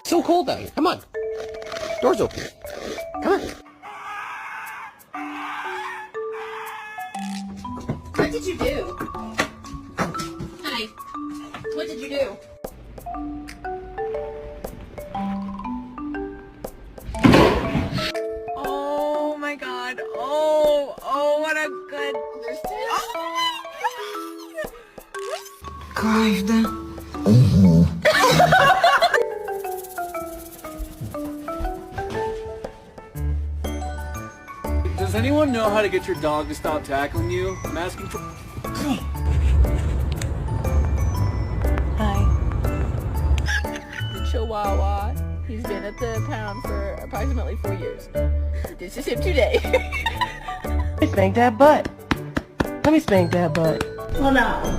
So cold out here. Come on. Door's open. Come on. What did you do? Honey, what did you do? Oh my god. Oh, what a good... Кайф, Does anyone know how to get your dog to stop tackling you? I'm asking for... Hi. The Chihuahua. He's been at the pound for approximately 4 years. This is him today. Let me spank that butt. Let me spank that butt. Well, no.